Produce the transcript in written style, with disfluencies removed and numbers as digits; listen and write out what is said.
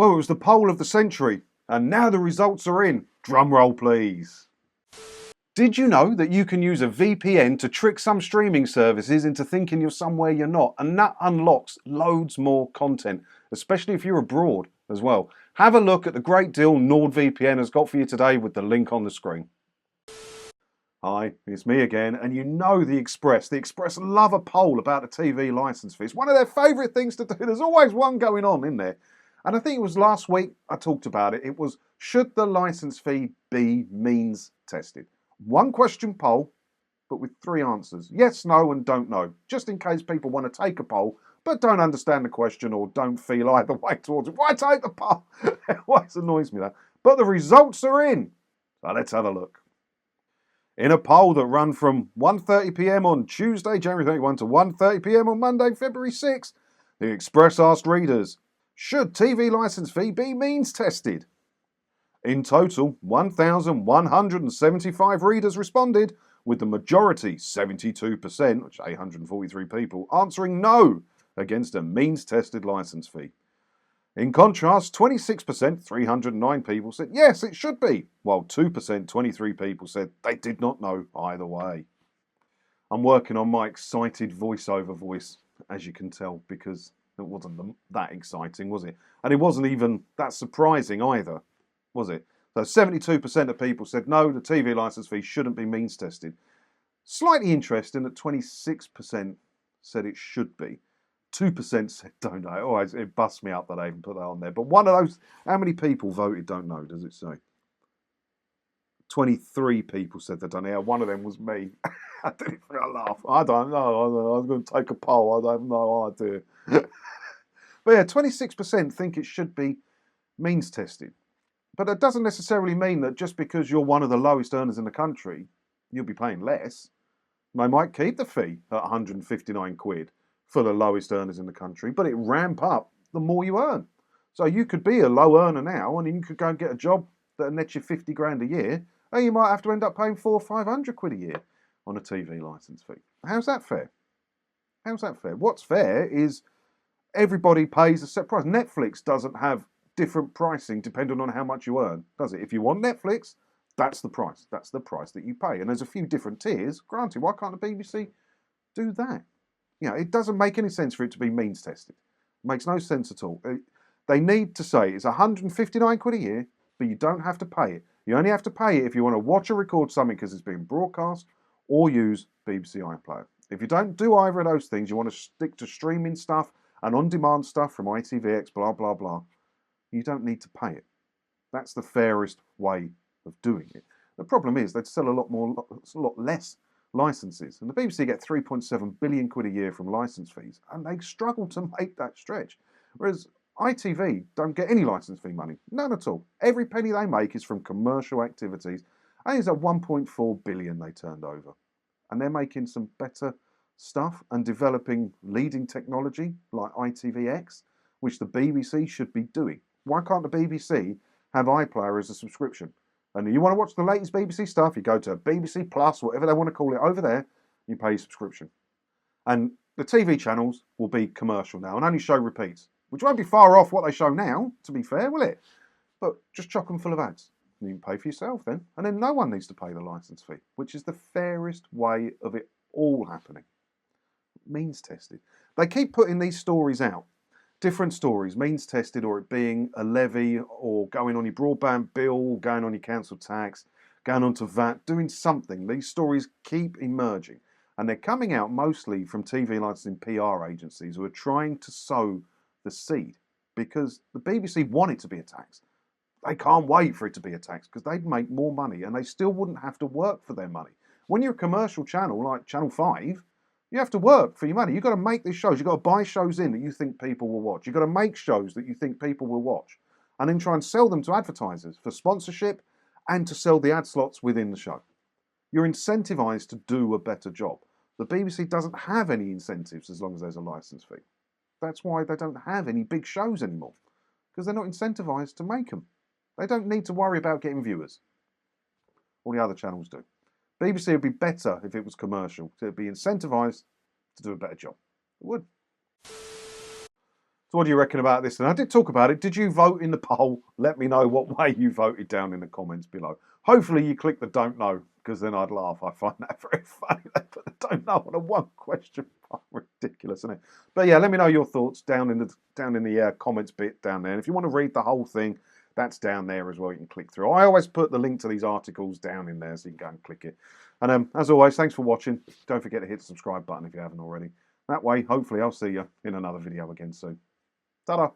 Well, it was the poll of the century, and now the results are in. Drum roll, please. Did you know that you can use a VPN to trick some streaming services into thinking you're somewhere you're not? And that unlocks loads more content, especially if you're abroad as well. Have a look at the great deal NordVPN has got for you today with the link on the screen. Hi, it's me again, and you know The Express. The Express love a poll about the TV licence fee. It's one of their favourite things to do. There's always one going on in there. And I think it was last week I talked about it. It was, should the licence fee be means tested? One question poll, but with three answers. Yes, no, and don't know. Just in case people want to take a poll, but don't understand the question or don't feel either way towards it. Why take the poll? It always annoys me that. But the results are in. So let's have a look. In a poll that ran from 1:30 p.m. on Tuesday, January 31 to 1:30 p.m. on Monday, February 6, The Express asked readers, should TV licence fee be means tested? In total, 1,175 readers responded, with the majority, 72%, which is 843 people, answering no against a means tested licence fee. In contrast, 26%, 309 people, said yes, it should be, while 2%, 23 people, said they did not know either way. I'm working on my excited voiceover voice, as you can tell, because it wasn't that exciting, was it? And it wasn't even that surprising either, was it? So 72% of people said no, the TV licence fee shouldn't be means tested. Slightly interesting that 26% said it should be. 2% said don't know. Oh, it busts me up that I even put that on there. But one of those, how many people voted don't know, does it say? 23 people said they don't know. One of them was me. I didn't think I'd laugh. I don't know. I was going to take a poll. I have no idea. But yeah, 26% think it should be means tested. But that doesn't necessarily mean that just because you're one of the lowest earners in the country, you'll be paying less. They might keep the fee at 159 quid for the lowest earners in the country, but it ramp up the more you earn. So you could be a low earner now, and you could go and get a job that nets you 50 grand a year, and you might have to end up paying 400 or 500 quid a year on a TV licence fee. How's that fair? How's that fair? What's fair is everybody pays a set price. Netflix doesn't have different pricing depending on how much you earn, does it? If you want Netflix, that's the price. That's the price that you pay. And there's a few different tiers. Granted, why can't the BBC do that? You know, it doesn't make any sense for it to be means tested. It makes no sense at all. They need to say it's 159 quid a year, but you don't have to pay it. You only have to pay it if you want to watch or record something because it's being broadcast or use BBC iPlayer. If you don't do either of those things, you want to stick to streaming stuff and on-demand stuff from ITVX, blah, blah, blah, you don't need to pay it. That's the fairest way of doing it. The problem is they'd sell a lot less licenses. And the BBC get 3.7 billion quid a year from licence fees, and they struggle to make that stretch. Whereas ITV don't get any licence fee money, none at all. Every penny they make is from commercial activities. I think it's at 1.4 billion they turned over. And they're making some better stuff and developing leading technology like ITVX, which the BBC should be doing. Why can't the BBC have iPlayer as a subscription? And you want to watch the latest BBC stuff, you go to BBC Plus, whatever they want to call it, over there, you pay a subscription. And the TV channels will be commercial now and only show repeats, which won't be far off what they show now, to be fair, will it? But just chock them full of ads. And you can pay for yourself then. And then no one needs to pay the licence fee, which is the fairest way of it all happening. Means tested. They keep putting these stories out. Different stories, means tested, or it being a levy, or going on your broadband bill, going on your council tax, going on to VAT, doing something. These stories keep emerging. And they're coming out mostly from TV licensing PR agencies who are trying to sow the seed because the BBC want it to be a tax. They can't wait for it to be a tax because they'd make more money and they still wouldn't have to work for their money. When you're a commercial channel like Channel 5, you have to work for your money. You've got to make these shows. You've got to buy shows in that you think people will watch. You've got to make shows that you think people will watch and then try and sell them to advertisers for sponsorship and to sell the ad slots within the show. You're incentivized to do a better job. The BBC doesn't have any incentives as long as there's a license fee. That's why they don't have any big shows anymore, because they're not incentivized to make them. They don't need to worry about getting viewers. All the other channels do. BBC would be better if it was commercial. So it'd be incentivized to do a better job. It would. So what do you reckon about this? And I did talk about it. Did you vote in the poll? Let me know what way you voted down in the comments below. Hopefully you click the don't know, because then I'd laugh. I find that very funny. They put the don't know on a one question mark. Ridiculous, isn't it? But yeah, let me know your thoughts down in the comments bit down there. And if you want to read the whole thing, that's down there as well. You can click through. I always put the link to these articles down in there so you can go and click it. And as always, thanks for watching. Don't forget to hit the subscribe button if you haven't already. That way, hopefully, I'll see you in another video again soon. Ta-da!